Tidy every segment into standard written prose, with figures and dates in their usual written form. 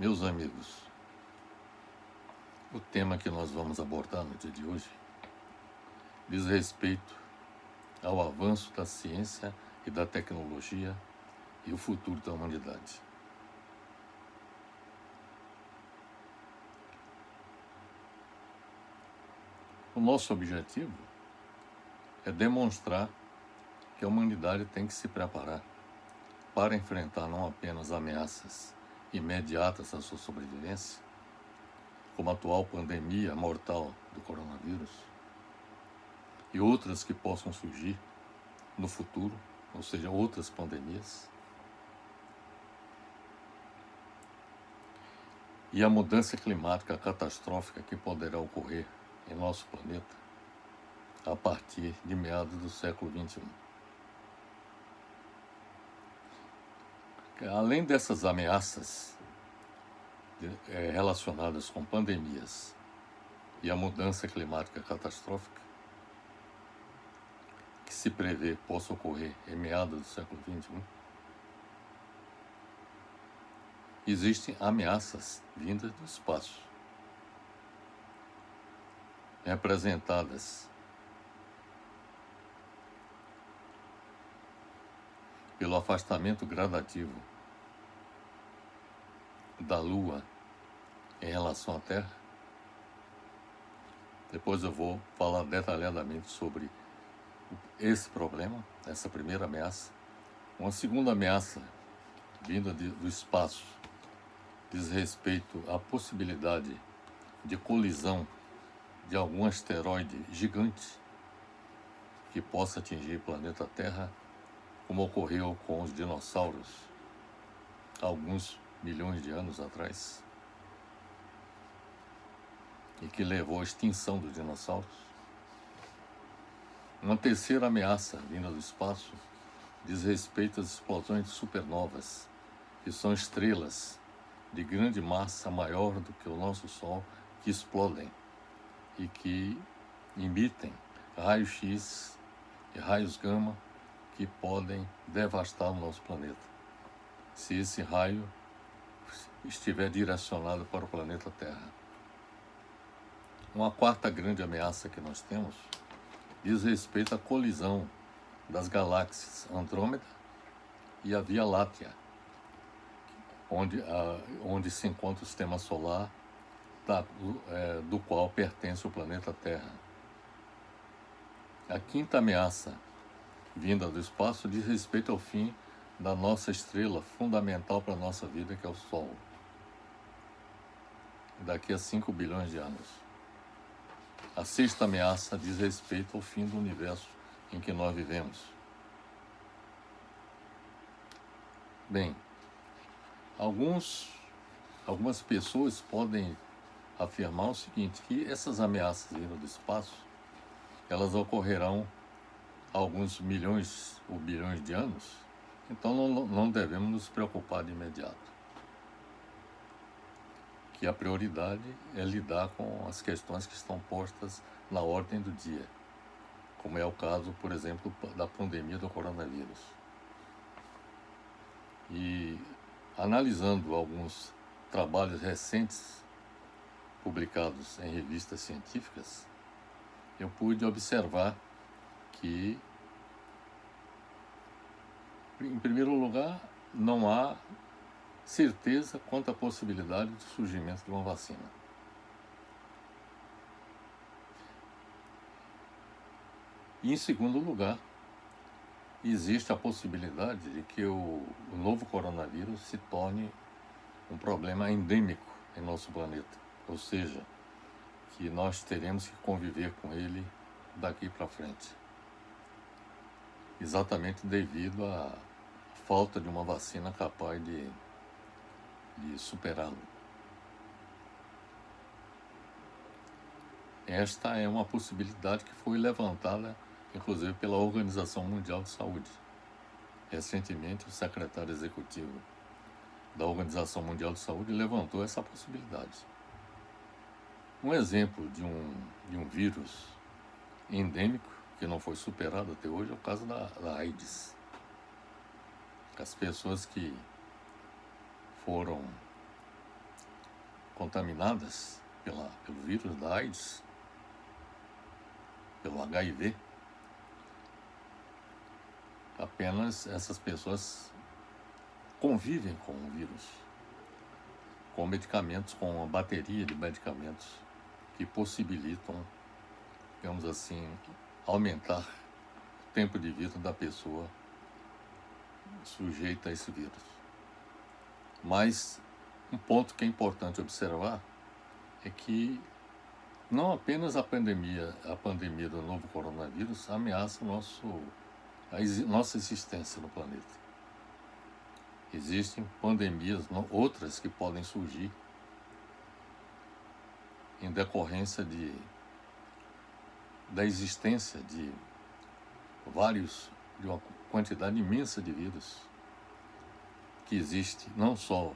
Meus amigos, o tema que nós vamos abordar no dia de hoje diz respeito ao avanço da ciência e da tecnologia e o futuro da humanidade. O nosso objetivo é demonstrar que a humanidade tem que se preparar para enfrentar não apenas ameaças imediatas à sua sobrevivência, como a atual pandemia mortal do coronavírus, e outras que possam surgir no futuro, ou seja, outras pandemias, e a mudança climática catastrófica que poderá ocorrer em nosso planeta a partir de meados do século XXI. Além dessas ameaças relacionadas com pandemias e a mudança climática catastrófica, que se prevê possa ocorrer em meados do século XXI, existem ameaças vindas do espaço, representadas pelo afastamento gradativo da Lua em relação à Terra. Depois eu vou falar detalhadamente sobre esse problema, essa primeira ameaça. Uma segunda ameaça vinda do espaço diz respeito à possibilidade de colisão de algum asteroide gigante que possa atingir o planeta Terra, como ocorreu com os dinossauros alguns milhões de anos atrás, e que levou à extinção dos dinossauros. Uma terceira ameaça vinda do espaço diz respeito às explosões de supernovas, que são estrelas de grande massa maior do que o nosso Sol, que explodem e que emitem raios-x e raios gama que podem devastar o nosso planeta, se esse raio estiver direcionado para o planeta Terra. Uma quarta grande ameaça que nós temos diz respeito à colisão das galáxias Andrômeda e a Via Láctea, onde se encontra o sistema solar do qual pertence o planeta Terra. A quinta ameaça vinda do espaço diz respeito ao fim da nossa estrela fundamental para a nossa vida, que é o Sol, daqui a 5 bilhões de anos. A sexta ameaça diz respeito ao fim do universo em que nós vivemos. Bem, algumas pessoas podem afirmar o seguinte, que essas ameaças vindo do espaço, elas ocorrerão há alguns milhões ou bilhões de anos, então não devemos nos preocupar de imediato. Que a prioridade é lidar com as questões que estão postas na ordem do dia, como é o caso, por exemplo, da pandemia do coronavírus. E analisando alguns trabalhos recentes publicados em revistas científicas, eu pude observar que, em primeiro lugar, não há certeza quanto à possibilidade do surgimento de uma vacina. E, em segundo lugar, existe a possibilidade de que o novo coronavírus se torne um problema endêmico em nosso planeta, ou seja, que nós teremos que conviver com ele daqui para frente, exatamente devido à falta de uma vacina capaz de superá-lo. Esta é uma possibilidade que foi levantada, inclusive, pela Organização Mundial de Saúde. Recentemente, o secretário executivo da Organização Mundial de Saúde levantou essa possibilidade. Um exemplo de um vírus endêmico que não foi superado até hoje é o caso da AIDS. As pessoas que foram contaminadas pelo vírus da AIDS, pelo HIV, apenas essas pessoas convivem com o vírus, com medicamentos, com uma bateria de medicamentos que possibilitam, digamos assim, aumentar o tempo de vida da pessoa sujeita a esse vírus. Mas um ponto que é importante observar é que não apenas a pandemia do novo coronavírus ameaça a nossa existência no planeta. Existem pandemias outras que podem surgir em decorrência da existência de uma quantidade imensa de vírus que existe não só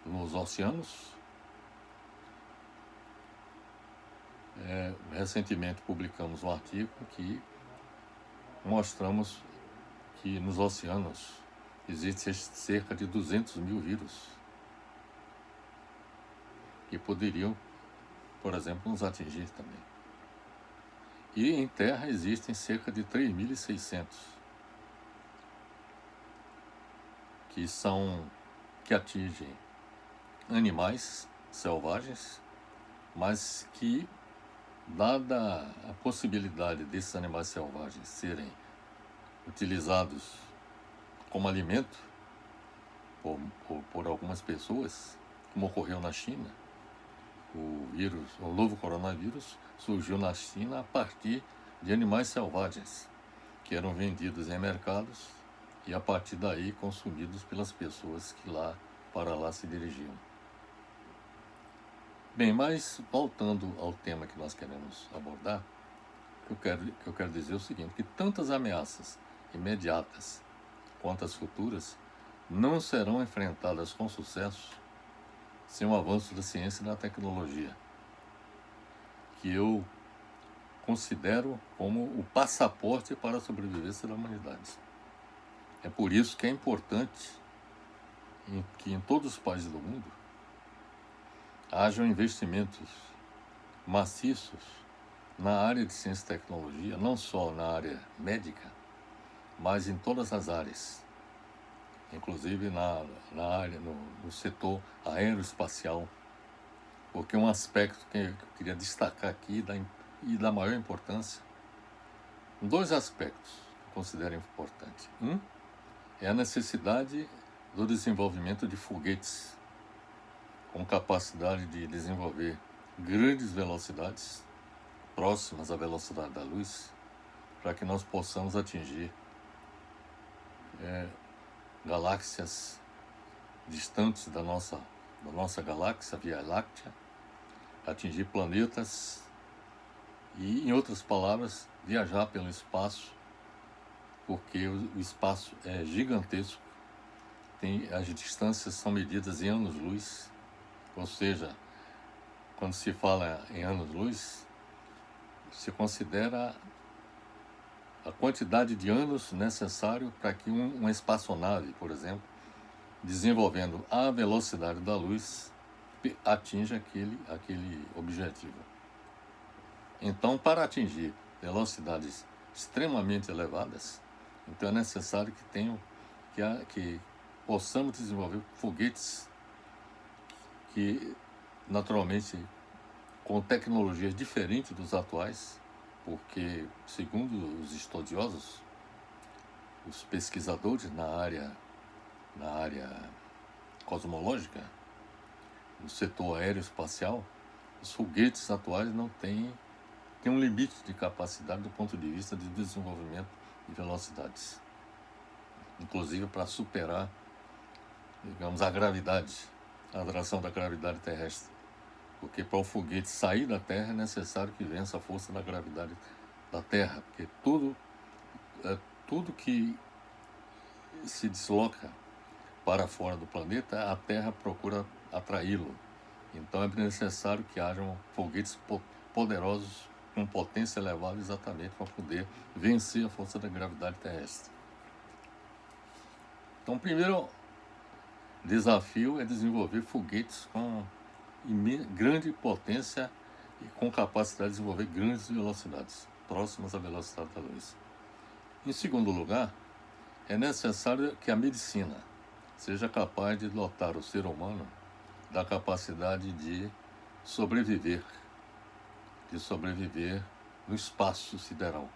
nos oceanos. Recentemente publicamos um artigo que mostramos que nos oceanos existe cerca de 200 mil vírus que poderiam, por exemplo, nos atingir também. E em terra existem cerca de 3.600 que atingem animais selvagens, mas que, dada a possibilidade desses animais selvagens serem utilizados como alimento por algumas pessoas, como ocorreu na China, o novo coronavírus surgiu na China a partir de animais selvagens que eram vendidos em mercados e a partir daí consumidos pelas pessoas que para lá se dirigiam. Bem, mas voltando ao tema que nós queremos abordar, o que eu quero dizer é o seguinte, que tantas ameaças imediatas quanto as futuras não serão enfrentadas com sucesso sem o avanço da ciência e da tecnologia, que eu considero como o passaporte para a sobrevivência da humanidade. É por isso que é importante que em todos os países do mundo hajam investimentos maciços na área de ciência e tecnologia, não só na área médica, mas em todas as áreas, inclusive na área, no setor aeroespacial, porque um aspecto que eu queria destacar aqui e da maior importância, dois aspectos que eu considero importantes. Um é a necessidade do desenvolvimento de foguetes com capacidade de desenvolver grandes velocidades, próximas à velocidade da luz, para que nós possamos atingir galáxias distantes da nossa galáxia, Via Láctea, atingir planetas e, em outras palavras, viajar pelo espaço, porque o espaço é gigantesco, as distâncias são medidas em anos-luz, ou seja, quando se fala em anos-luz, se considera a quantidade de anos necessário para que uma espaçonave, por exemplo, desenvolvendo a velocidade da luz, atinja aquele objetivo. Então, para atingir velocidades extremamente elevadas, então é necessário que possamos desenvolver foguetes que, naturalmente, com tecnologias diferentes dos atuais, porque, segundo os estudiosos, os pesquisadores na área cosmológica, no setor aeroespacial, os foguetes atuais não têm um limite de capacidade do ponto de vista de desenvolvimento de velocidades, inclusive para superar, digamos, a atração da gravidade terrestre, porque para o foguete sair da Terra é necessário que vença a força da gravidade da Terra, porque tudo que se desloca para fora do planeta, a Terra procura atraí-lo. Então é necessário que hajam foguetes poderosos com potência elevada exatamente para poder vencer a força da gravidade terrestre. Então o primeiro desafio é desenvolver foguetes com grande potência e com capacidade de desenvolver grandes velocidades, próximas à velocidade da luz. Em segundo lugar, é necessário que a medicina seja capaz de dotar o ser humano da capacidade de sobreviver no espaço sideral.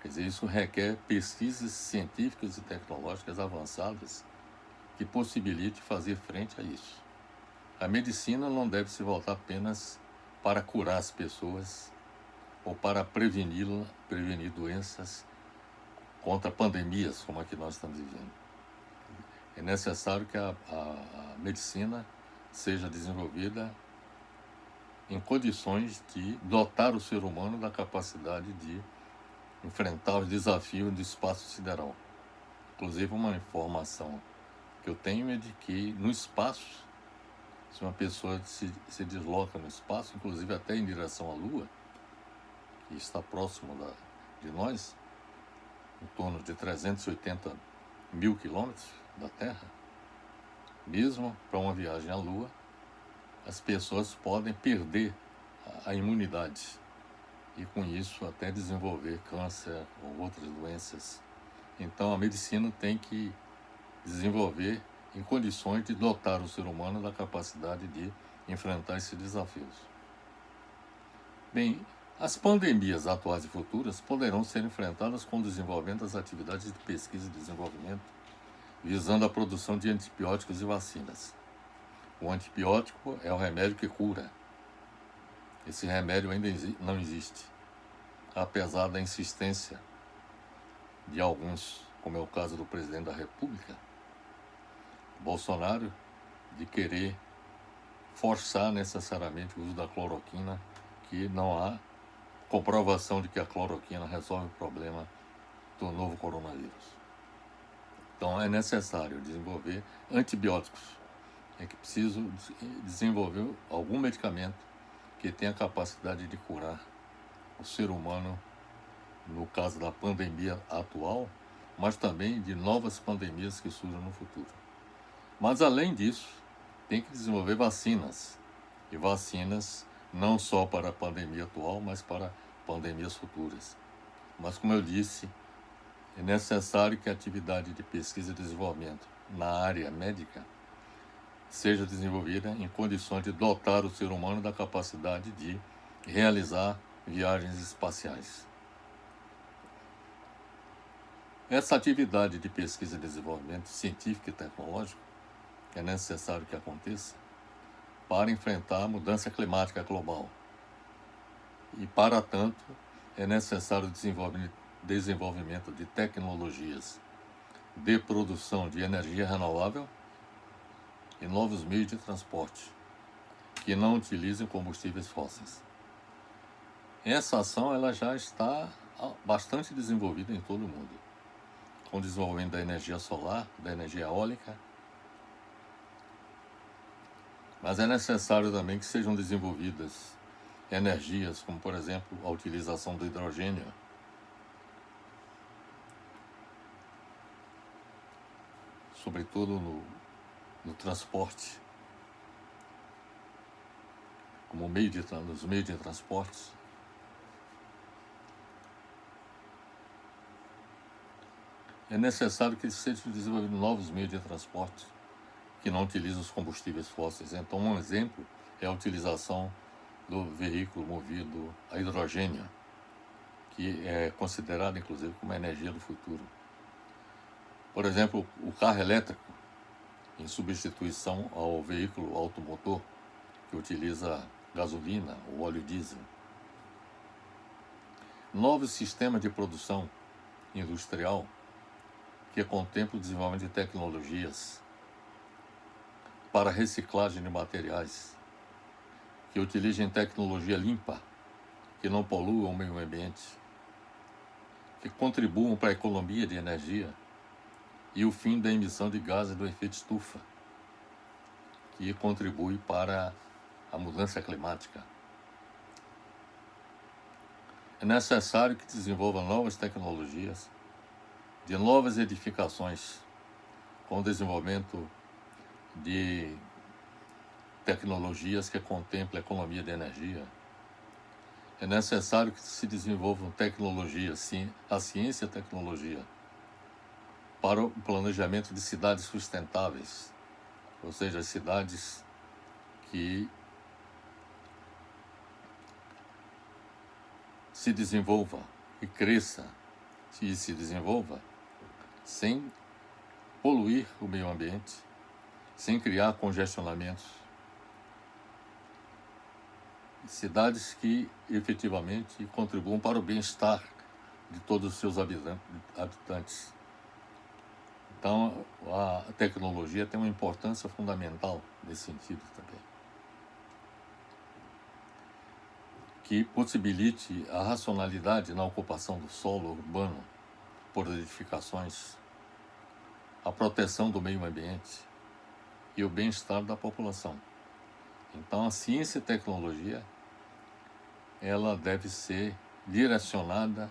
Quer dizer, isso requer pesquisas científicas e tecnológicas avançadas que possibilite fazer frente a isso. A medicina não deve se voltar apenas para curar as pessoas ou para prevenir doenças contra pandemias como a que nós estamos vivendo. É necessário que a medicina seja desenvolvida em condições de dotar o ser humano da capacidade de enfrentar os desafios do espaço sideral. Inclusive, uma informação que eu tenho é de que no espaço, se uma pessoa se desloca no espaço, inclusive até em direção à Lua, que está próximo de nós, em torno de 380 mil quilômetros da Terra, mesmo para uma viagem à Lua, as pessoas podem perder a imunidade e com isso até desenvolver câncer ou outras doenças. Então a medicina tem que desenvolver em condições de dotar o ser humano da capacidade de enfrentar esses desafios. Bem, as pandemias atuais e futuras poderão ser enfrentadas com o desenvolvimento das atividades de pesquisa e desenvolvimento, visando a produção de antibióticos e vacinas. O antibiótico é o remédio que cura. Esse remédio ainda não existe, apesar da insistência de alguns, como é o caso do presidente da República, Bolsonaro, de querer forçar necessariamente o uso da cloroquina, que não há comprovação de que a cloroquina resolve o problema do novo coronavírus. Então é necessário desenvolver antibióticos. É que preciso desenvolver algum medicamento que tenha a capacidade de curar o ser humano, no caso da pandemia atual, mas também de novas pandemias que surjam no futuro. Mas além disso, tem que desenvolver vacinas, e vacinas não só para a pandemia atual, mas para pandemias futuras. Mas como eu disse, é necessário que a atividade de pesquisa e desenvolvimento na área médica seja desenvolvida em condições de dotar o ser humano da capacidade de realizar viagens espaciais. Essa atividade de pesquisa e desenvolvimento científico e tecnológico é necessário que aconteça para enfrentar a mudança climática global. E, para tanto, é necessário o desenvolvimento de tecnologias de produção de energia renovável e novos meios de transporte que não utilizem combustíveis fósseis. Essa ação ela já está bastante desenvolvida em todo o mundo, com o desenvolvimento da energia solar, da energia eólica, mas é necessário também que sejam desenvolvidas energias como, por exemplo, a utilização do hidrogênio, sobretudo no transporte, como nos meios de transporte. É necessário que sejam desenvolvidos novos meios de transporte que não utilizam os combustíveis fósseis. Então, um exemplo é a utilização do veículo movido a hidrogênio, que é considerado, inclusive, como a energia do futuro. Por exemplo, o carro elétrico, em substituição ao veículo automotor, que utiliza gasolina ou óleo diesel. Novos sistemas de produção industrial que contemplam o desenvolvimento de tecnologias para reciclagem de materiais, que utilizem tecnologia limpa, que não poluam o meio ambiente, que contribuam para a economia de energia e o fim da emissão de gases do efeito estufa, que contribui para a mudança climática. É necessário que desenvolva novas tecnologias de novas edificações, com o desenvolvimento de tecnologias que contemplem a economia de energia. É necessário que se desenvolvam tecnologias, a ciência e a tecnologia, para o planejamento de cidades sustentáveis, ou seja, cidades que se desenvolva e cresça e se desenvolva sem poluir o meio ambiente, sem criar congestionamentos. Cidades que efetivamente contribuam para o bem-estar de todos os seus habitantes. Então, a tecnologia tem uma importância fundamental nesse sentido também, que possibilite a racionalidade na ocupação do solo urbano por edificações, a proteção do meio ambiente e o bem-estar da população. Então, a ciência e tecnologia, ela deve ser direcionada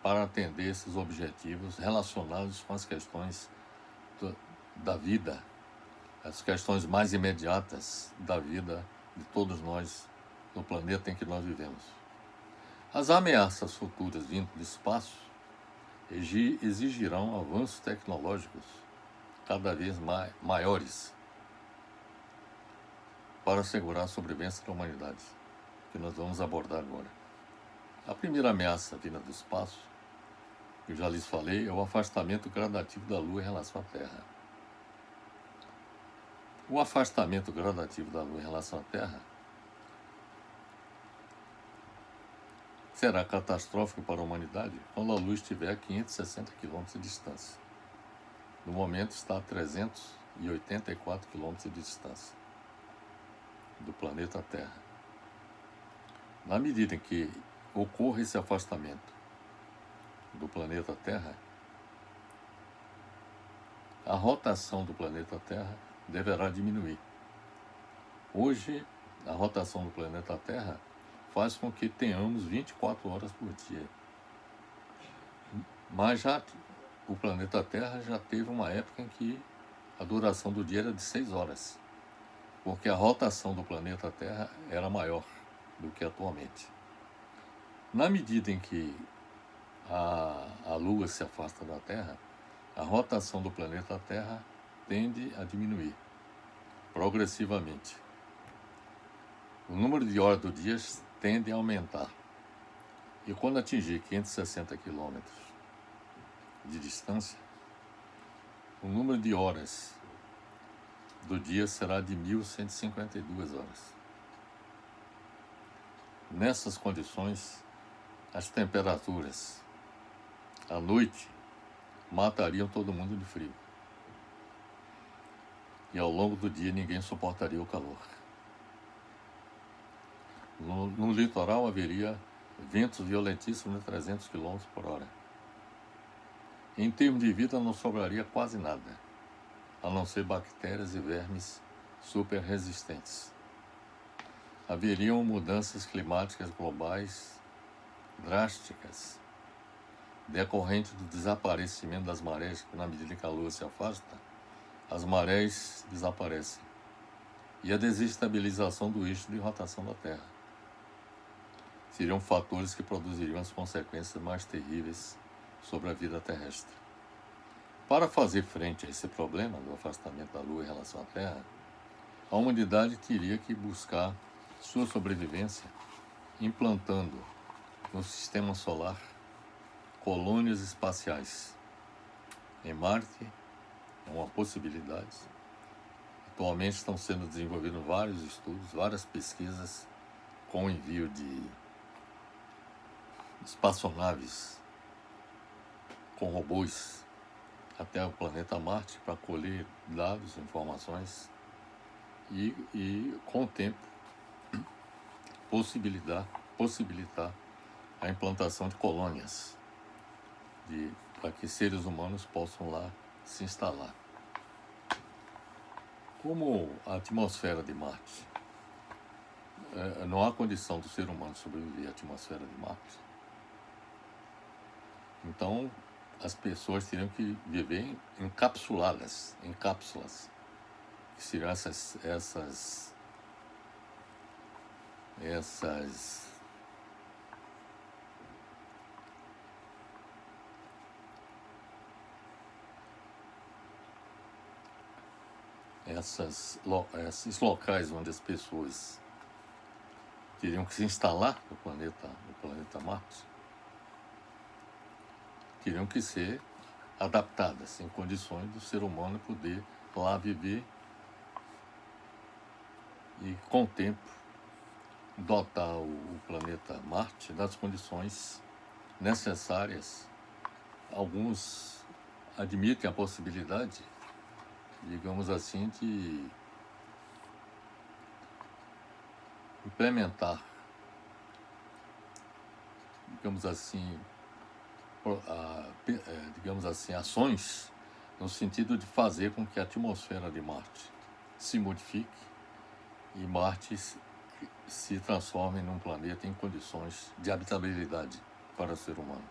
para atender esses objetivos relacionados com as questões da vida, as questões mais imediatas da vida de todos nós no planeta em que nós vivemos. As ameaças futuras vindo do espaço exigirão avanços tecnológicos cada vez maiores para assegurar a sobrevivência da humanidade, que nós vamos abordar agora. A primeira ameaça vinda do espaço, que eu já lhes falei, é o afastamento gradativo da Lua em relação à Terra. O afastamento gradativo da Lua em relação à Terra será catastrófico para a humanidade quando a Lua estiver a 560 km de distância. No momento está a 384 km de distância do planeta Terra. Na medida em que ocorra esse afastamento do planeta Terra, a rotação do planeta Terra deverá diminuir. Hoje, a rotação do planeta Terra faz com que tenhamos 24 horas por dia. Mas o planeta Terra já teve uma época em que a duração do dia era de 6 horas, porque a rotação do planeta Terra era maior do que atualmente. Na medida em que a Lua se afasta da Terra, a rotação do planeta Terra tende a diminuir progressivamente. O número de horas do dia tende a aumentar. E quando atingir 560 km de distância, o número de horas do dia será de 1.152 horas. Nessas condições, as temperaturas à noite matariam todo mundo de frio. E ao longo do dia ninguém suportaria o calor. No litoral haveria ventos violentíssimos de 300 km por hora. Em termos de vida não sobraria quase nada, a não ser bactérias e vermes super resistentes. Haveriam mudanças climáticas globais drásticas, decorrente do desaparecimento das marés, que na medida que a Lua se afasta, as marés desaparecem, e a desestabilização do eixo de rotação da Terra. Seriam fatores que produziriam as consequências mais terríveis sobre a vida terrestre. Para fazer frente a esse problema do afastamento da Lua em relação à Terra, a humanidade teria que buscar sua sobrevivência implantando no sistema solar colônias espaciais. Em Marte é uma possibilidade. Atualmente estão sendo desenvolvidos vários estudos, várias pesquisas com o envio de espaçonaves com robôs até o planeta Marte para colher dados, informações e com o tempo possibilitar a implantação de colônias para que seres humanos possam lá se instalar. Como a atmosfera de Marte, não há condição do ser humano sobreviver à atmosfera de Marte, então as pessoas teriam que viver encapsuladas, em cápsulas, que seriam essas essas esses locais onde as pessoas teriam que se instalar no planeta Marte, teriam que ser adaptadas em condições do ser humano poder lá viver e, com o tempo, dotar o planeta Marte das condições necessárias. Alguns admitem a possibilidade, digamos assim, de implementar, digamos assim, ações no sentido de fazer com que a atmosfera de Marte se modifique e Marte se transforme num planeta em condições de habitabilidade para o ser humano.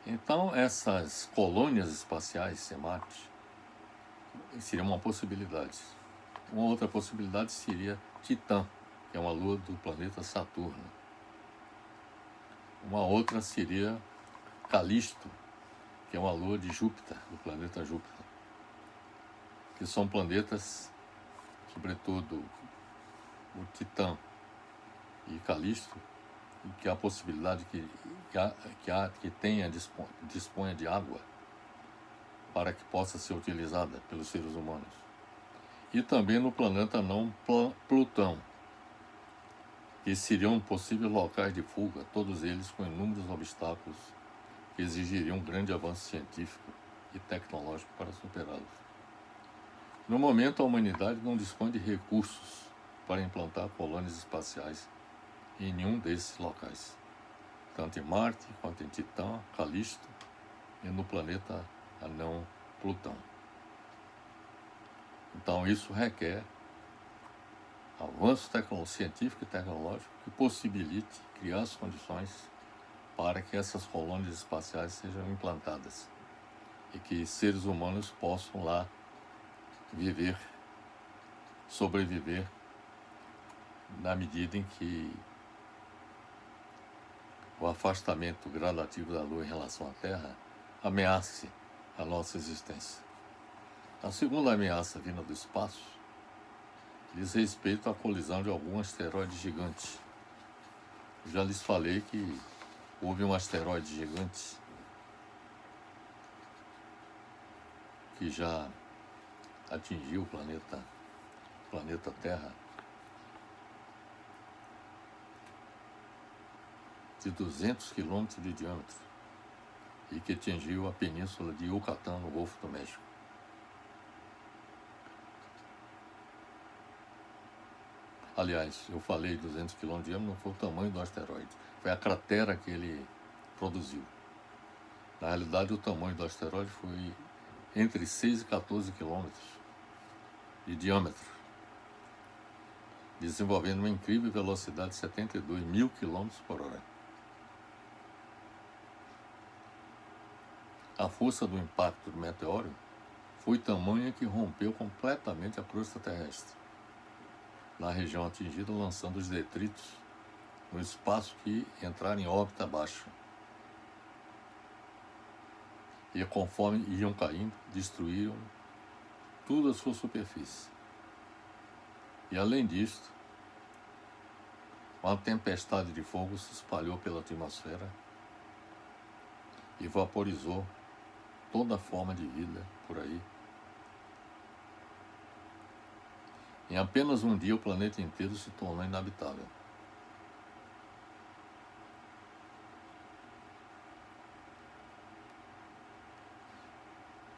Então, essas colônias espaciais em Marte seria uma possibilidade. Uma outra possibilidade seria Titã, que é uma lua do planeta Saturno. Uma outra seria Calisto, que é uma lua de Júpiter, do planeta Júpiter. Que são planetas, sobretudo o Titã e Calisto, e que há a possibilidade que disponha de água para que possa ser utilizada pelos seres humanos. E também no planeta não Plutão, que seriam possíveis locais de fuga, todos eles com inúmeros obstáculos que exigiriam um grande avanço científico e tecnológico para superá-los. No momento, a humanidade não dispõe de recursos para implantar colônias espaciais em nenhum desses locais, tanto em Marte quanto em Titã, Calisto e no planeta anão Plutão. Então isso requer avanço científico e tecnológico que possibilite criar as condições para que essas colônias espaciais sejam implantadas e que seres humanos possam lá sobreviver na medida em que o afastamento gradativo da Lua em relação à Terra ameace a nossa existência. A segunda ameaça vinda do espaço diz respeito à colisão de algum asteroide gigante. Já lhes falei que houve um asteroide gigante que já atingiu o planeta Terra de 200 quilômetros de diâmetro e que atingiu a península de Yucatán, no Golfo do México. Aliás, eu falei 200 quilômetros de diâmetro, não foi o tamanho do asteroide, foi a cratera que ele produziu. Na realidade, o tamanho do asteroide foi entre 6 e 14 quilômetros de diâmetro, desenvolvendo uma incrível velocidade de 72 mil quilômetros por hora. A força do impacto do meteoro foi tamanha que rompeu completamente a crosta terrestre na região atingida, lançando os detritos no espaço que entraram em órbita baixa. E conforme iam caindo, destruíram toda a sua superfície. E além disso, uma tempestade de fogo se espalhou pela atmosfera e vaporizou toda forma de vida por aí. Em apenas um dia, o planeta inteiro se tornou inabitável.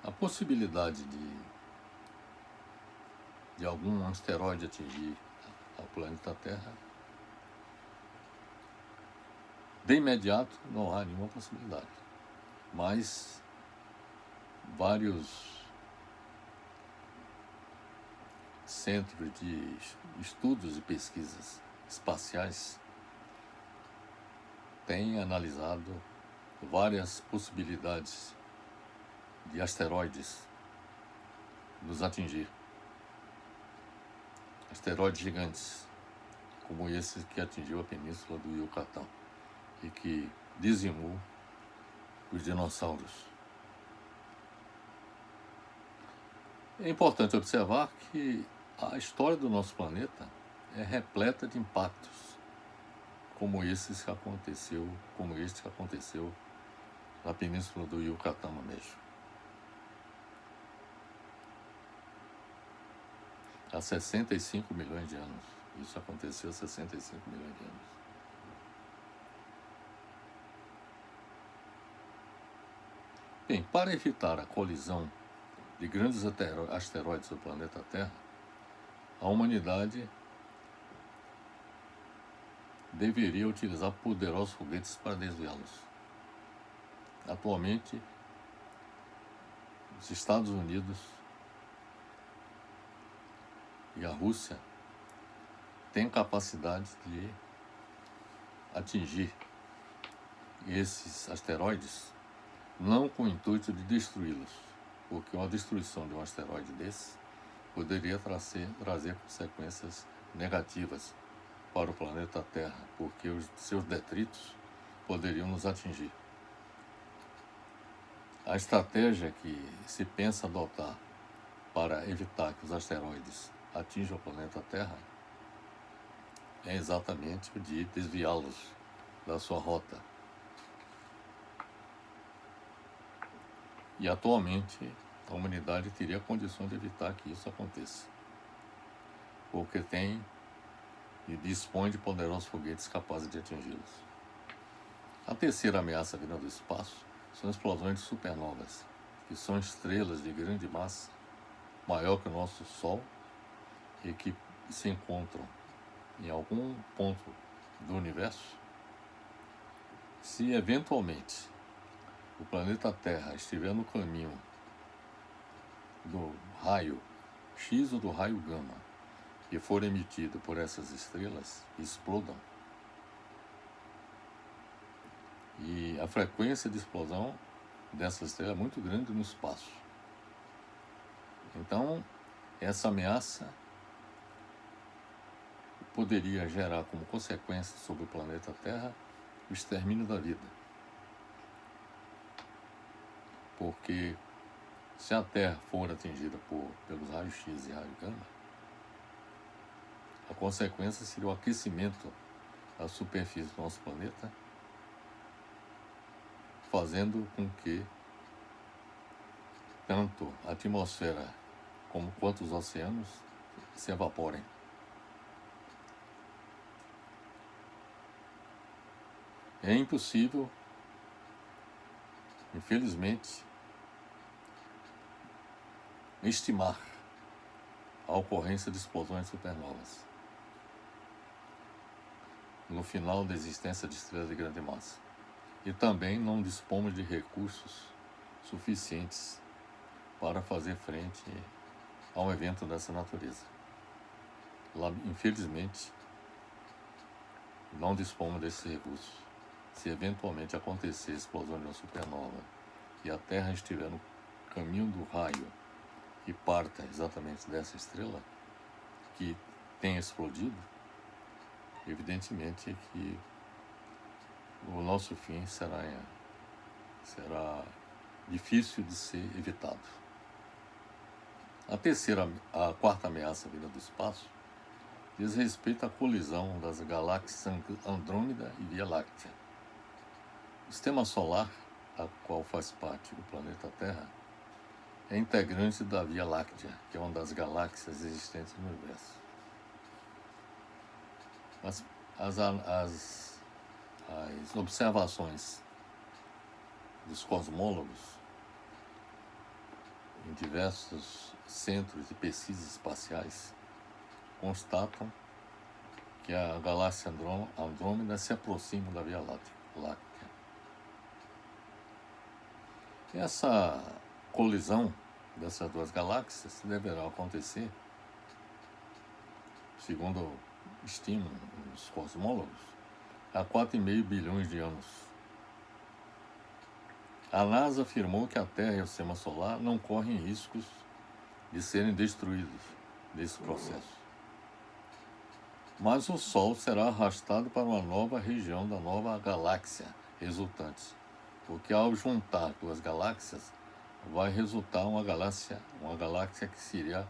A possibilidade de algum asteroide atingir o planeta Terra, de imediato não há nenhuma possibilidade. Mas vários centros de estudos e pesquisas espaciais têm analisado várias possibilidades de asteroides nos atingir. asteroides gigantes, como esse que atingiu a península do Yucatán e que dizimou os dinossauros. É importante observar que a história do nosso planeta é repleta de impactos, como este que aconteceu na península do Yucatán, no México. Há 65 milhões de anos. Isso aconteceu há 65 milhões de anos. Bem, para evitar a colisão de grandes asteroides do planeta Terra, a humanidade deveria utilizar poderosos foguetes para desviá-los. Atualmente, os Estados Unidos e a Rússia têm capacidade de atingir esses asteroides, não com o intuito de destruí-los, porque uma destruição de um asteroide desse poderia trazer consequências negativas para o planeta Terra, porque os seus detritos poderiam nos atingir. A estratégia que se pensa adotar para evitar que os asteroides atinjam o planeta Terra é exatamente o de desviá-los da sua rota. E atualmente a humanidade teria condições de evitar que isso aconteça, porque tem e dispõe de poderosos foguetes capazes de atingi-los. A terceira ameaça vinda do espaço são explosões de supernovas, que são estrelas de grande massa, maior que o nosso Sol, e que se encontram em algum ponto do universo. Se eventualmente o planeta Terra estiver no caminho do raio X ou do raio gama que for emitido por essas estrelas, explodam. E a frequência de explosão dessas estrelas é muito grande no espaço. Então, essa ameaça poderia gerar como consequência sobre o planeta Terra o extermínio da vida. Porque se a Terra for atingida pelos raios X e raio gama, a consequência seria o aquecimento da superfície do nosso planeta, fazendo com que tanto a atmosfera quanto os oceanos se evaporem. É impossível, infelizmente, estimar a ocorrência de explosões de supernovas no final da existência de estrelas de grande massa. E também não dispomos de recursos suficientes para fazer frente a um evento dessa natureza. Infelizmente, não dispomos desses recursos. Se eventualmente acontecer a explosão de uma supernova e a Terra estiver no caminho do raio e parta exatamente dessa estrela que tenha explodido, evidentemente que o nosso fim será difícil de ser evitado. A quarta ameaça vinda do espaço diz respeito à colisão das galáxias Andrômeda e Via Láctea. O sistema solar, a qual faz parte o planeta Terra, é integrante da Via Láctea, que é uma das galáxias existentes no universo. As observações dos cosmólogos em diversos centros de pesquisas espaciais constatam que a galáxia Andrômeda se aproxima da Via Láctea. Essa colisão dessas duas galáxias deverá acontecer, segundo estimam os cosmólogos, há 4,5 bilhões de anos. A NASA afirmou que a Terra e o Sistema Solar não correm riscos de serem destruídos nesse processo. mas o Sol será arrastado para uma nova região da nova galáxia resultante, porque ao juntar duas galáxias vai resultar uma galáxia que seria,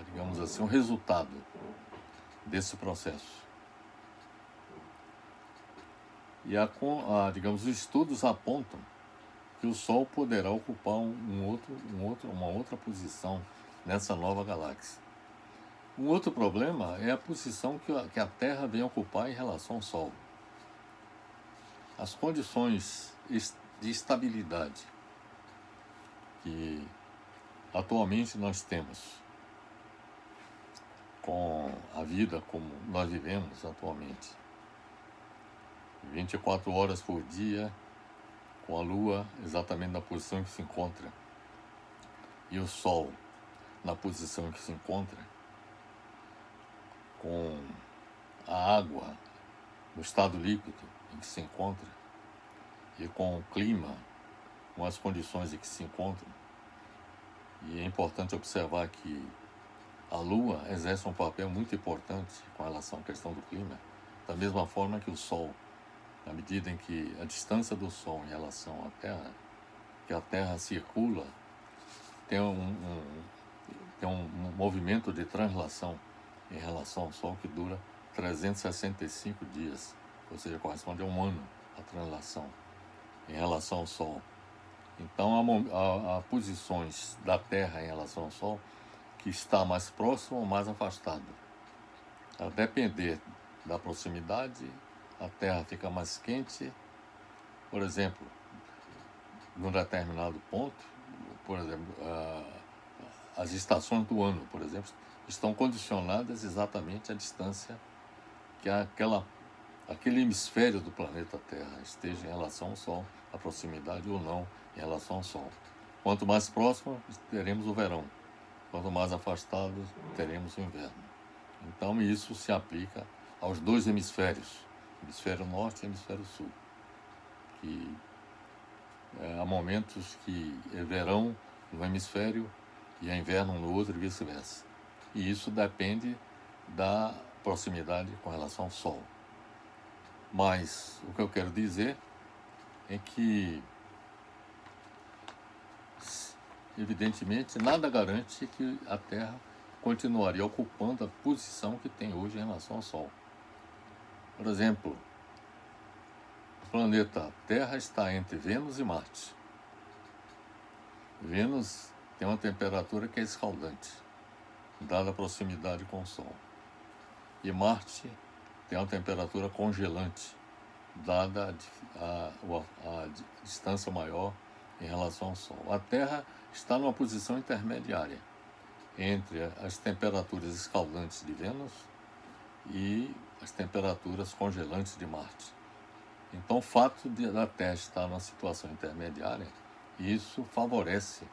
digamos assim, um resultado desse processo. E digamos, os estudos apontam que o Sol poderá ocupar uma outra posição nessa nova galáxia. Um outro problema é a posição que a Terra vem ocupar em relação ao Sol. As condições de estabilidade que atualmente nós temos com a vida como nós vivemos atualmente, 24 horas por dia, com a Lua exatamente na posição em que se encontra e o Sol na posição em que se encontra, com a água no estado líquido em que se encontra e com o clima, com as condições em que se encontram. E é importante observar que a Lua exerce um papel muito importante com relação à questão do clima, da mesma forma que o Sol, na medida em que a distância do Sol em relação à Terra, que a Terra circula, tem um movimento de translação em relação ao Sol que dura 365 dias, ou seja, corresponde a um ano a translação em relação ao Sol. Então, há posições da Terra em relação ao Sol que está mais próximo ou mais afastado. A depender da proximidade, a Terra fica mais quente. Por exemplo, num determinado ponto, por exemplo, as estações do ano, por exemplo, estão condicionadas exatamente à distância que aquele hemisfério do planeta Terra esteja em relação ao Sol, a proximidade ou não em relação ao Sol. Quanto mais próximo, teremos o verão. Quanto mais afastado, teremos o inverno. Então, isso se aplica aos dois hemisférios, hemisfério norte e hemisfério sul. Que há momentos que é verão no hemisfério e é inverno no outro e vice-versa. E isso depende da proximidade com relação ao Sol. Mas o que eu quero dizer é que, evidentemente, nada garante que a Terra continuaria ocupando a posição que tem hoje em relação ao Sol. Por exemplo, o planeta Terra está entre Vênus e Marte. Vênus tem uma temperatura que é escaldante, dada a proximidade com o Sol. E Marte tem uma temperatura congelante, dada a distância maior em relação ao Sol. A Terra está numa posição intermediária entre as temperaturas escaldantes de Vênus e as temperaturas congelantes de Marte. Então, o fato da Terra estar numa situação intermediária, isso favorece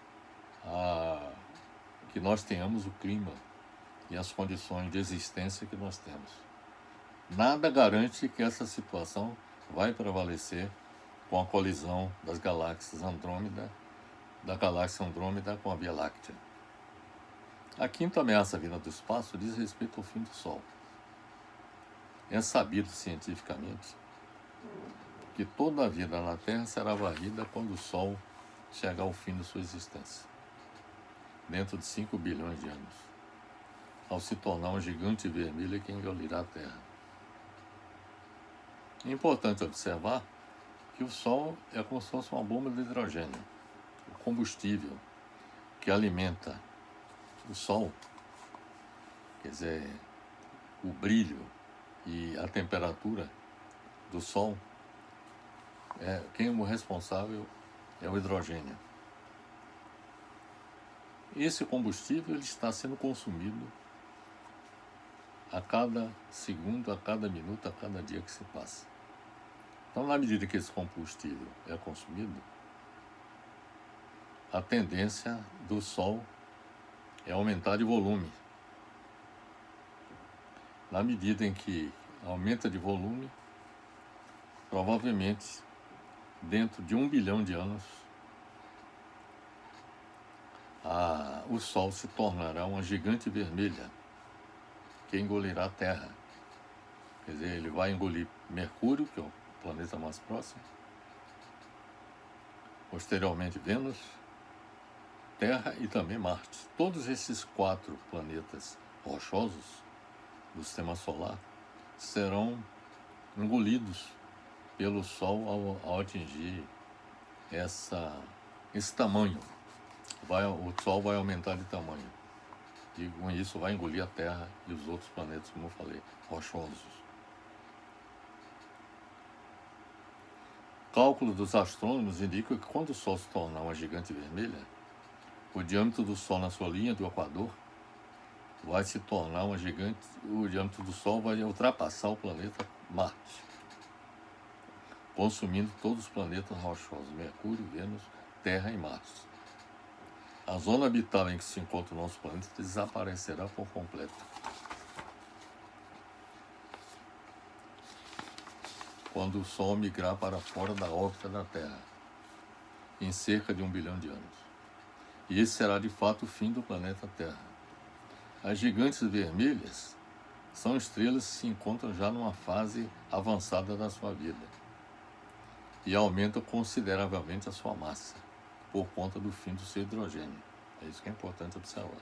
que nós tenhamos o clima e as condições de existência que nós temos. Nada garante que essa situação vai prevalecer com a colisão das galáxias Andrômeda, da galáxia Andrômeda com a Via Láctea. A quinta ameaça vinda do espaço diz respeito ao fim do Sol. É sabido cientificamente que toda a vida na Terra será varrida quando o Sol chegar ao fim de sua existência, dentro de 5 bilhões de anos, ao se tornar um gigante vermelho que engolirá a Terra. É importante observar que o Sol é como se fosse uma bomba de hidrogênio, o combustível que alimenta o Sol, quer dizer, o brilho e a temperatura do Sol, quem é o responsável é o hidrogênio. Esse combustível ele está sendo consumido a cada segundo, a cada minuto, a cada dia que se passa. Então, na medida que esse combustível é consumido, a tendência do Sol é aumentar de volume. Na medida em que aumenta de volume, provavelmente, dentro de 1 bilhão de anos, o Sol se tornará uma gigante vermelha, que engolirá a Terra. Quer dizer, ele vai engolir Mercúrio, que é o planeta mais próximo, posteriormente Vênus, Terra e também Marte. Todos esses 4 planetas rochosos do Sistema Solar serão engolidos pelo Sol ao atingir esse tamanho. O Sol vai aumentar de tamanho. E com isso vai engolir a Terra e os outros planetas, como eu falei, rochosos. Cálculos dos astrônomos indicam que quando o Sol se tornar uma gigante vermelha, o diâmetro do Sol na sua linha do Equador vai se tornar uma gigante, o diâmetro do Sol vai ultrapassar o planeta Marte, consumindo todos os planetas rochosos, Mercúrio, Vênus, Terra e Marte. A zona habitável em que se encontra o nosso planeta desaparecerá por completo. Quando o Sol migrar para fora da órbita da Terra, em cerca de 1 bilhão de anos. E esse será de fato o fim do planeta Terra. As gigantes vermelhas são estrelas que se encontram já numa fase avançada da sua vida e aumentam consideravelmente a sua massa por conta do fim do seu hidrogênio. É isso que é importante observar.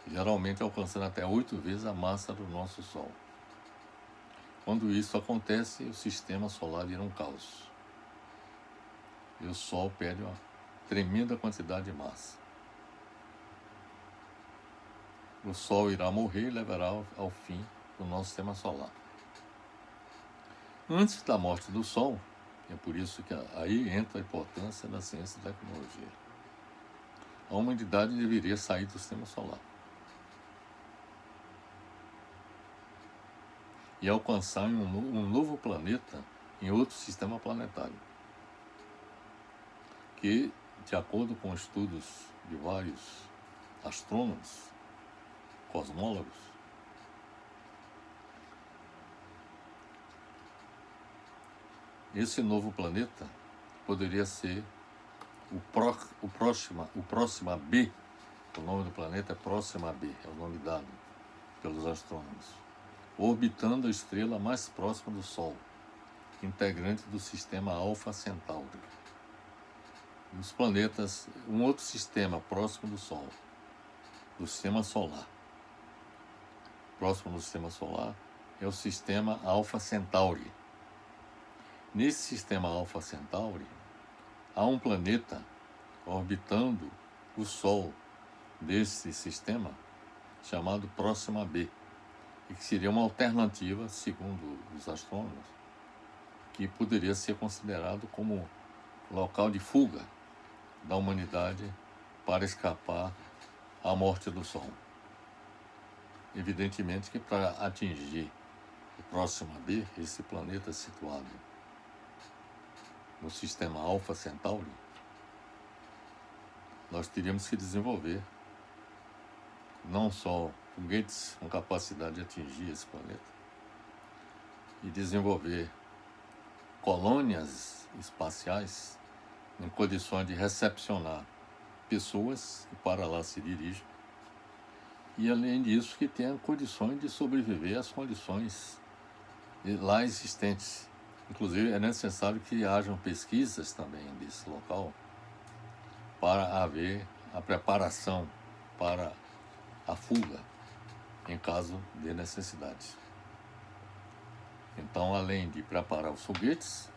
Geralmente alcançando até 8 vezes a massa do nosso Sol. Quando isso acontece, o sistema solar vira um caos. E o Sol perde uma tremenda quantidade de massa. O Sol irá morrer e levará ao fim do nosso sistema solar. Antes da morte do Sol, é por isso que aí entra a importância da ciência e da tecnologia, a humanidade deveria sair do sistema solar e alcançar um novo planeta em outro sistema planetário, que, de acordo com estudos de vários astrônomos, cosmólogos, esse novo planeta poderia ser o Próxima B. O nome do planeta é Próxima B, é o nome dado pelos astrônomos, orbitando a estrela mais próxima do Sol, integrante do sistema Alfa Centauri. Os planetas, um outro sistema próximo do Sol, do sistema solar. Próximo do sistema solar é o sistema Alfa Centauri. Nesse sistema Alfa Centauri, há um planeta orbitando o Sol desse sistema, chamado Próxima B, e que seria uma alternativa, segundo os astrônomos, que poderia ser considerado como local de fuga da humanidade para escapar à morte do Sol. Evidentemente que para atingir o Próxima B, esse planeta situado no sistema Alfa Centauri, nós teríamos que desenvolver não só foguetes com capacidade de atingir esse planeta e desenvolver colônias espaciais em condições de recepcionar pessoas que para lá se dirigem e, além disso, que tenham condições de sobreviver às condições lá existentes. Inclusive, é necessário que hajam pesquisas também desse local para haver a preparação para a fuga em caso de necessidade. Então, além de preparar os foguetes,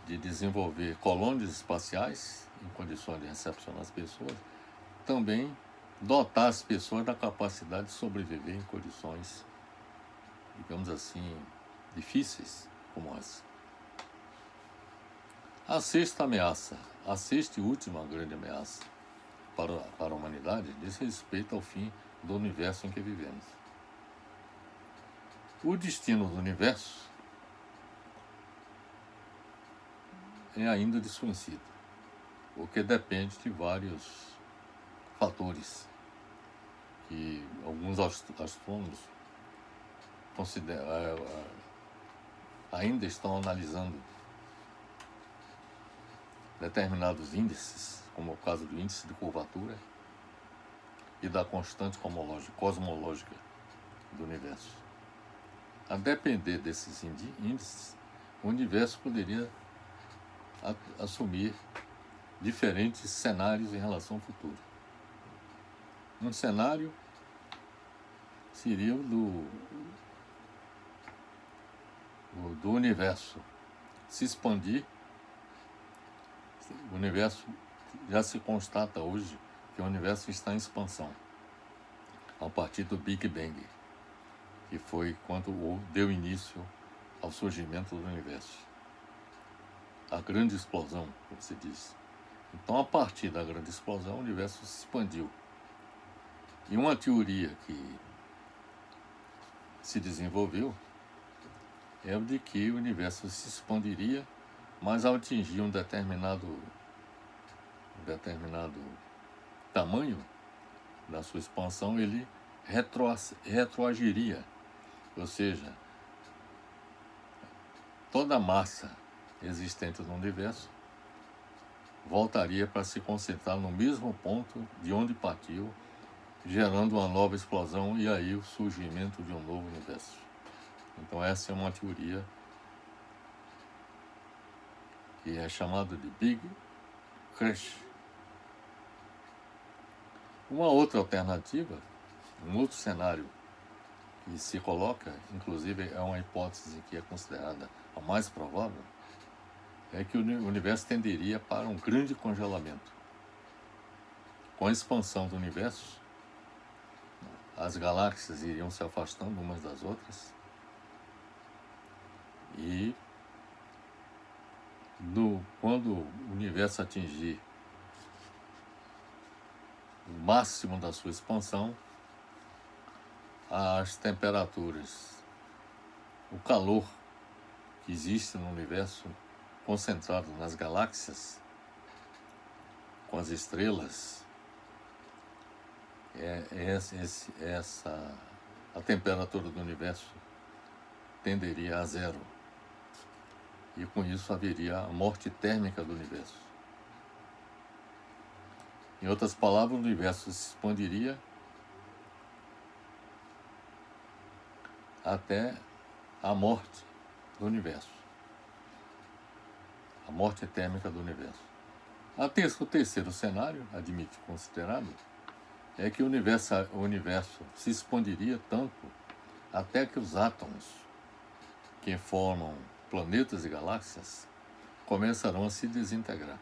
de desenvolver colônias espaciais em condições de recepcionar as pessoas, também dotar as pessoas da capacidade de sobreviver em condições, digamos assim, difíceis como essa. A sexta ameaça, a sexta e última grande ameaça para a humanidade diz respeito ao fim do universo em que vivemos. O destino do universo é ainda desconhecido, porque depende de vários fatores que alguns astrônomos ainda estão analisando determinados índices, como o caso do índice de curvatura e da constante cosmológica do universo. A depender desses índices, o universo poderia assumir diferentes cenários em relação ao futuro. Um cenário seria o do universo se expandir. O universo, já se constata hoje que o universo está em expansão a partir do Big Bang, que foi quando deu início ao surgimento do universo. A grande explosão, como se diz. Então, a partir da grande explosão, o universo se expandiu. E uma teoria que se desenvolveu é o de que o universo se expandiria, mas ao atingir um determinado tamanho da sua expansão, ele retroagiria, ou seja, toda a massa existente no universo voltaria para se concentrar no mesmo ponto de onde partiu, gerando uma nova explosão e aí o surgimento de um novo universo. Então essa é uma teoria que é chamada de Big Crash. Uma outra alternativa, um outro cenário que se coloca, inclusive é uma hipótese que é considerada a mais provável, é que o universo tenderia para um grande congelamento. Com a expansão do universo, as galáxias iriam se afastando umas das outras e quando o universo atingir o máximo da sua expansão, as temperaturas, o calor que existe no universo concentrado nas galáxias, com as estrelas, a temperatura do universo tenderia a zero. E com isso haveria a morte térmica do universo. Em outras palavras, o universo se expandiria até a morte do universo. A morte térmica do universo. O terceiro cenário, admite considerado, é que o universo se expandiria tanto até que os átomos que formam planetas e galáxias começarão a se desintegrar,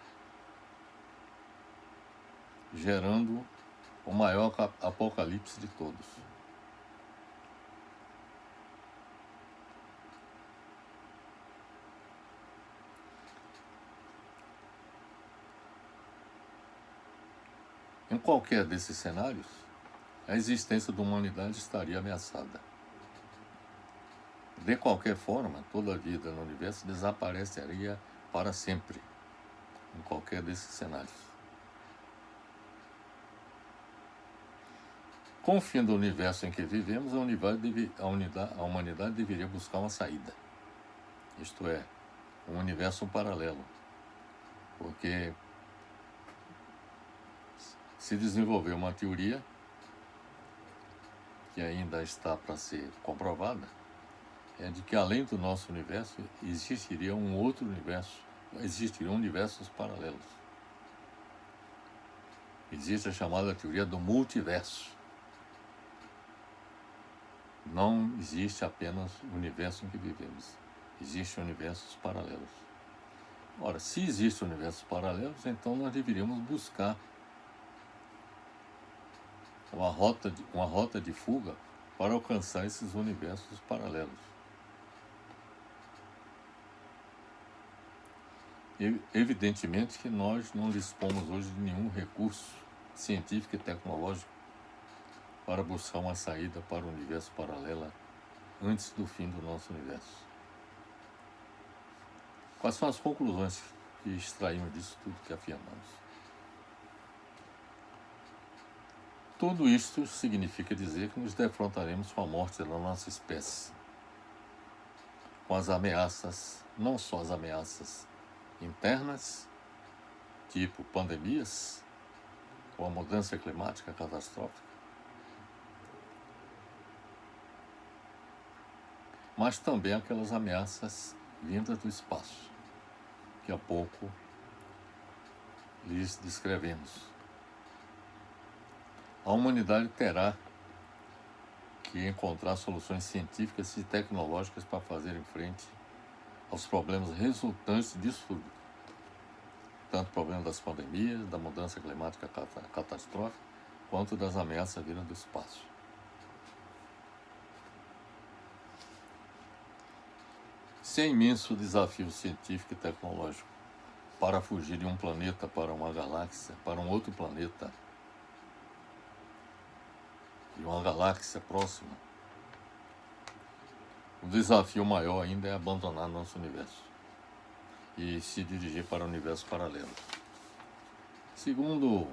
gerando o maior apocalipse de todos. Em qualquer desses cenários, a existência da humanidade estaria ameaçada. De qualquer forma, toda a vida no universo desapareceria para sempre, em qualquer desses cenários. Com o fim do universo em que vivemos, a humanidade deveria buscar uma saída. Isto é, um universo paralelo. Porque se desenvolveu uma teoria que ainda está para ser comprovada, é de que além do nosso universo existiria um outro universo, existiriam universos paralelos. Existe a chamada teoria do multiverso. Não existe apenas o universo em que vivemos, existem universos paralelos. Ora, se existem universos paralelos, então nós deveríamos buscar uma rota de fuga para alcançar esses universos paralelos. Evidentemente que nós não dispomos hoje de nenhum recurso científico e tecnológico para buscar uma saída para o universo paralelo antes do fim do nosso universo. Quais são as conclusões que extraímos disso tudo que afirmamos? Tudo isto significa dizer que nos defrontaremos com a morte da nossa espécie, com as ameaças, não só as ameaças internas, tipo pandemias, ou a mudança climática catastrófica, mas também aquelas ameaças vindas do espaço, que há pouco lhes descrevemos. A humanidade terá que encontrar soluções científicas e tecnológicas para fazer frente aos problemas resultantes disso tudo. Tanto o problema das pandemias, da mudança climática catastrófica, quanto das ameaças vindas do espaço. Esse é imenso desafio científico e tecnológico para fugir de um planeta para uma galáxia, para um outro planeta, de uma galáxia próxima. O desafio maior ainda é abandonar nosso universo e se dirigir para o universo paralelo. Segundo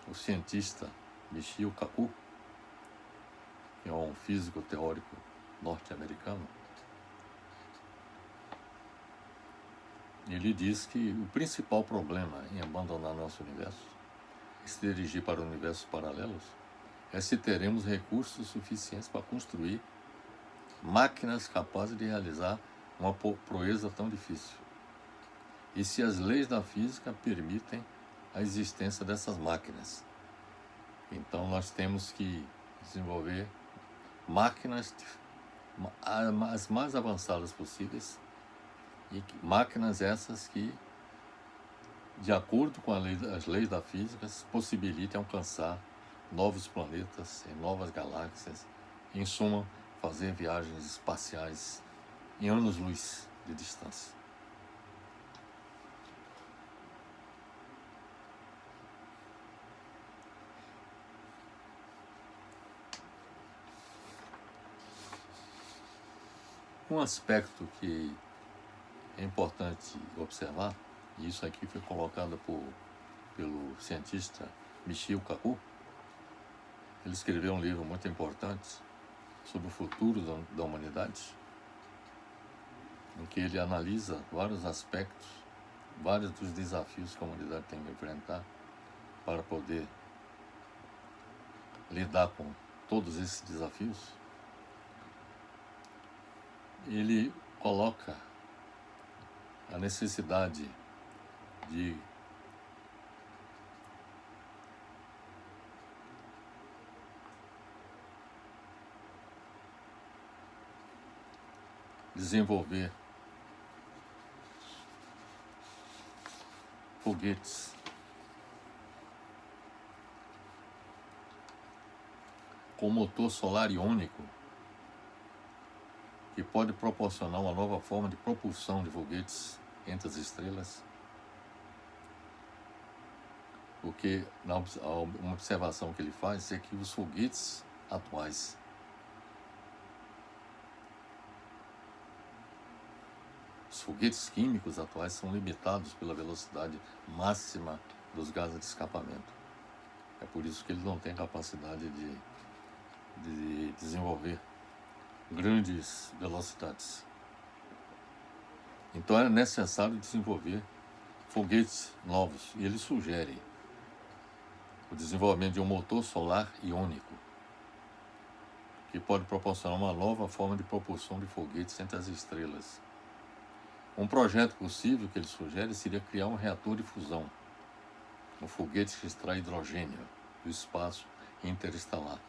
o cientista Michio Kaku, que é um físico teórico norte-americano, ele diz que o principal problema em abandonar nosso universo e se dirigir para universos paralelos é se teremos recursos suficientes para construir máquinas capazes de realizar uma proeza tão difícil. E se as leis da física permitem a existência dessas máquinas. Então nós temos que desenvolver máquinas as mais avançadas possíveis, e máquinas essas que, de acordo com as leis da física, possibilitem alcançar novos planetas e novas galáxias, em suma, fazer viagens espaciais em anos-luz de distância. Um aspecto que é importante observar, e isso aqui foi colocado pelo cientista Michio Kaku. Ele escreveu um livro muito importante sobre o futuro da humanidade, em que ele analisa vários aspectos, vários dos desafios que a humanidade tem que enfrentar para poder lidar com todos esses desafios. Ele coloca a necessidade de desenvolver foguetes com motor solar iônico, que pode proporcionar uma nova forma de propulsão de foguetes entre as estrelas, porque uma observação que ele faz é que os foguetes atuais os foguetes químicos atuais são limitados pela velocidade máxima dos gases de escapamento. É por isso que eles não têm capacidade de desenvolver grandes velocidades. Então é necessário desenvolver foguetes novos, e ele sugere o desenvolvimento de um motor solar iônico, que pode proporcionar uma nova forma de propulsão de foguetes entre as estrelas. Um projeto possível que ele sugere seria criar um reator de fusão, um foguete que extrai hidrogênio do espaço interestelar,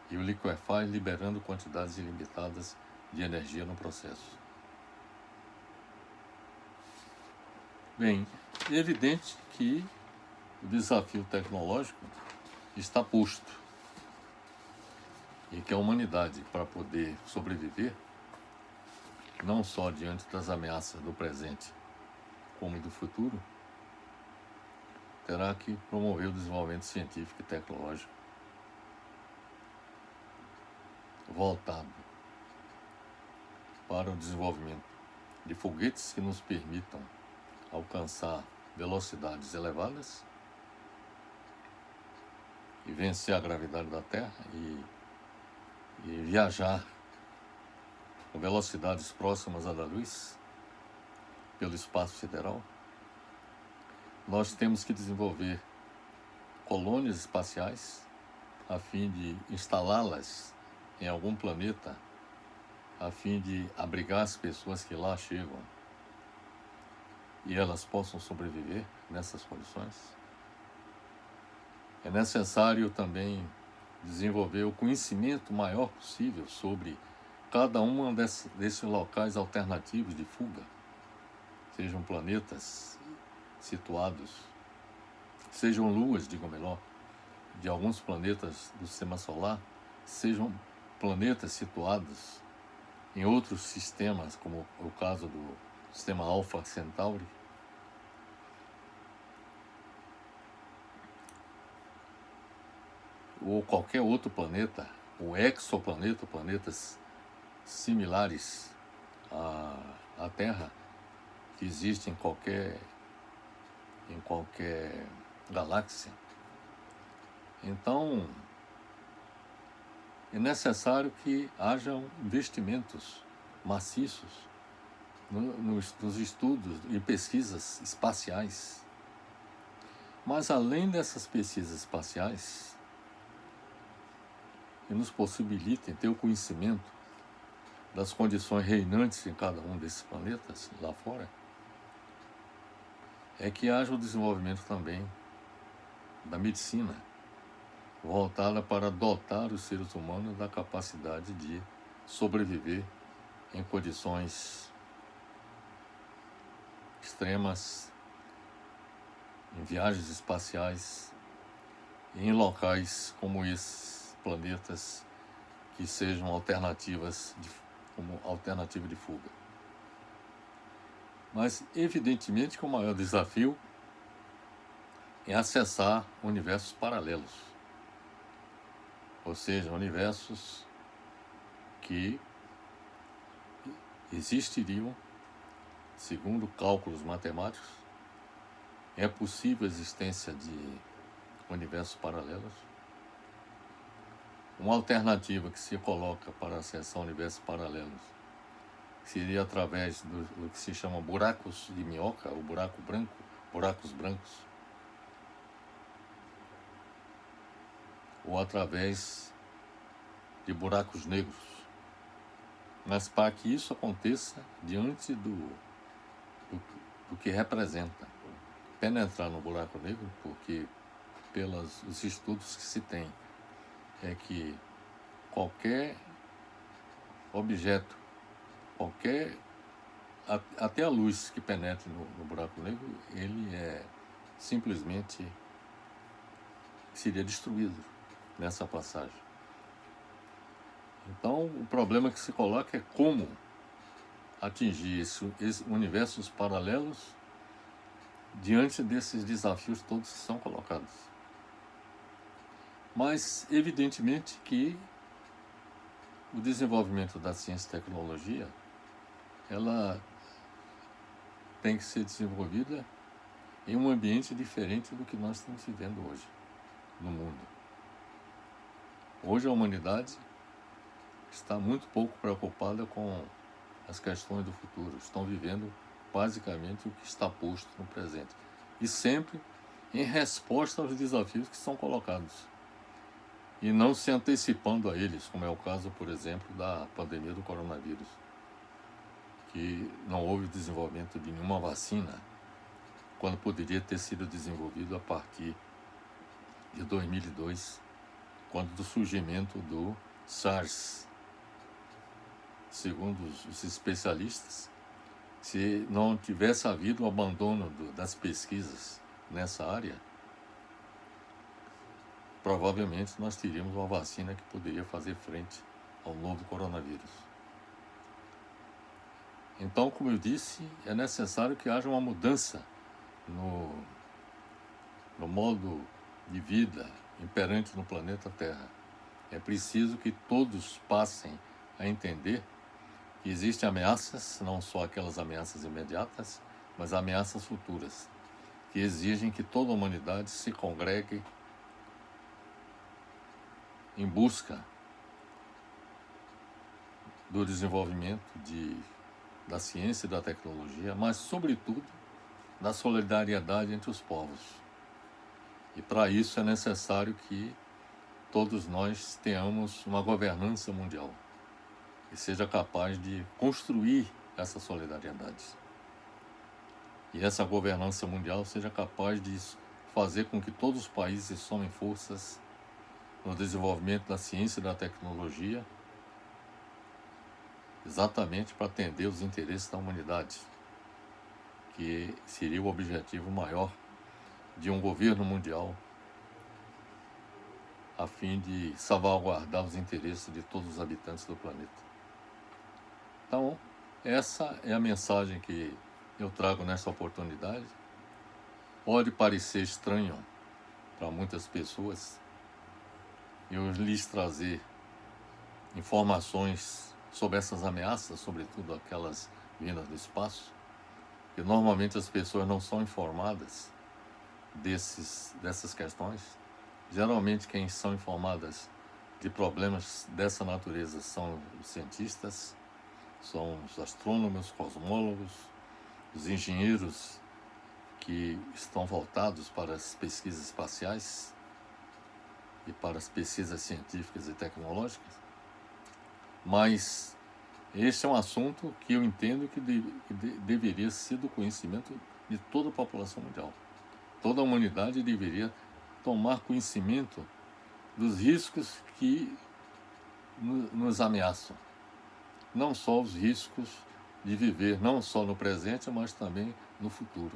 e o liquefaz, liberando quantidades ilimitadas de energia no processo. Bem, é evidente que o desafio tecnológico está posto e que a humanidade, para poder sobreviver, não só diante das ameaças do presente, como do futuro, terá que promover o desenvolvimento científico e tecnológico voltado para o desenvolvimento de foguetes que nos permitam alcançar velocidades elevadas e vencer a gravidade da Terra e viajar com velocidades próximas à da luz pelo espaço sideral. Nós temos que desenvolver colônias espaciais a fim de instalá-las em algum planeta a fim de abrigar as pessoas que lá chegam e elas possam sobreviver nessas condições. É necessário também desenvolver o conhecimento maior possível sobre cada um desses locais alternativos de fuga, sejam planetas situados, sejam luas, digo melhor, de alguns planetas do Sistema Solar, sejam planetas situados em outros sistemas, como o caso do Sistema Alpha Centauri, ou qualquer outro planeta, ou exoplaneta, planetas similares à Terra, que existem em qualquer galáxia. Então, é necessário que hajam investimentos maciços nos estudos e pesquisas espaciais. Mas, além dessas pesquisas espaciais, que nos possibilitem ter o conhecimento das condições reinantes em cada um desses planetas lá fora, é que haja o desenvolvimento também da medicina, voltada para dotar os seres humanos da capacidade de sobreviver em condições extremas, em viagens espaciais, e em locais como esses planetas que sejam como alternativa de fuga. Mas, evidentemente, que o maior desafio é acessar universos paralelos, ou seja, universos que existiriam, segundo cálculos matemáticos. É possível a existência de universos paralelos. Uma alternativa que se coloca para acessar universos paralelos seria através do que se chama buracos de minhoca, ou buracos brancos, ou através de buracos negros. Mas para que isso aconteça diante do que representa penetrar no buraco negro, porque pelos estudos que se tem, é que qualquer objeto, até a luz que penetre no buraco negro, ele simplesmente seria destruído nessa passagem. Então, o problema que se coloca é como atingir esses universos paralelos diante desses desafios todos que são colocados. Mas, evidentemente, que o desenvolvimento da ciência e tecnologia, ela tem que ser desenvolvida em um ambiente diferente do que nós estamos vivendo hoje no mundo. Hoje a humanidade está muito pouco preocupada com as questões do futuro. Estão vivendo basicamente o que está posto no presente. E sempre em resposta aos desafios que são colocados. E não se antecipando a eles, como é o caso, por exemplo, da pandemia do coronavírus, que não houve desenvolvimento de nenhuma vacina, quando poderia ter sido desenvolvido a partir de 2002, quando do surgimento do SARS. Segundo os especialistas, se não tivesse havido o abandono das pesquisas nessa área, provavelmente nós teríamos uma vacina que poderia fazer frente ao novo coronavírus. Então, como eu disse, é necessário que haja uma mudança no modo de vida imperante no planeta Terra. É preciso que todos passem a entender que existem ameaças, não só aquelas ameaças imediatas, mas ameaças futuras, que exigem que toda a humanidade se congregue em busca do desenvolvimento da ciência e da tecnologia, mas, sobretudo, da solidariedade entre os povos. E para isso é necessário que todos nós tenhamos uma governança mundial. e seja capaz de construir essa solidariedade. E essa governança mundial seja capaz de fazer com que todos os países somem forças no desenvolvimento da ciência e da tecnologia, exatamente para atender os interesses da humanidade, que seria o objetivo maior de um governo mundial, a fim de salvaguardar os interesses de todos os habitantes do planeta. Então, essa é a mensagem que eu trago nessa oportunidade. Pode parecer estranho para muitas pessoas eu lhes trazer informações sobre essas ameaças, sobretudo aquelas vindas do espaço, que normalmente as pessoas não são informadas dessas questões. Geralmente quem são informadas de problemas dessa natureza são os cientistas, são os astrônomos, cosmólogos, os engenheiros que estão voltados para as pesquisas espaciais e para as pesquisas científicas e tecnológicas. Mas este é um assunto que eu entendo que deveria ser do conhecimento de toda a população mundial. Toda a humanidade deveria tomar conhecimento dos riscos que nos ameaçam. Não só os riscos de viver, não só no presente, mas também no futuro.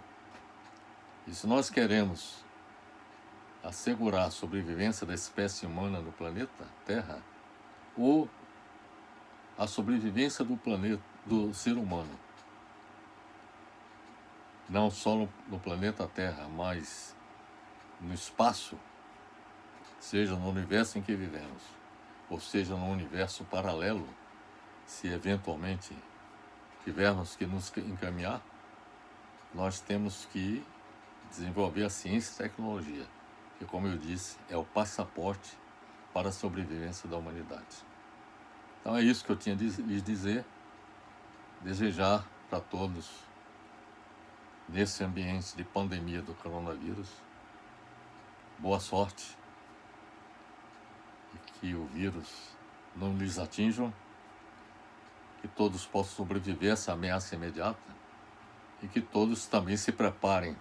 E se nós queremos assegurar a sobrevivência da espécie humana no planeta Terra, ou a sobrevivência do planeta, do ser humano, não só no planeta Terra, mas no espaço, seja no universo em que vivemos, ou seja no universo paralelo, se eventualmente tivermos que nos encaminhar, nós temos que desenvolver a ciência e a tecnologia, que, como eu disse, é o passaporte para a sobrevivência da humanidade. Então é isso que eu tinha de lhes dizer, desejar para todos, nesse ambiente de pandemia do coronavírus, boa sorte, e que o vírus não lhes atinja, que todos possam sobreviver a essa ameaça imediata e que todos também se preparem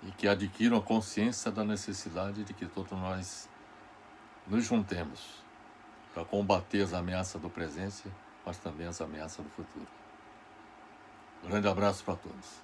e que adquiram a consciência da necessidade de que todos nós nos juntemos para combater as ameaças do presente, mas também as ameaças do futuro. Um grande abraço para todos.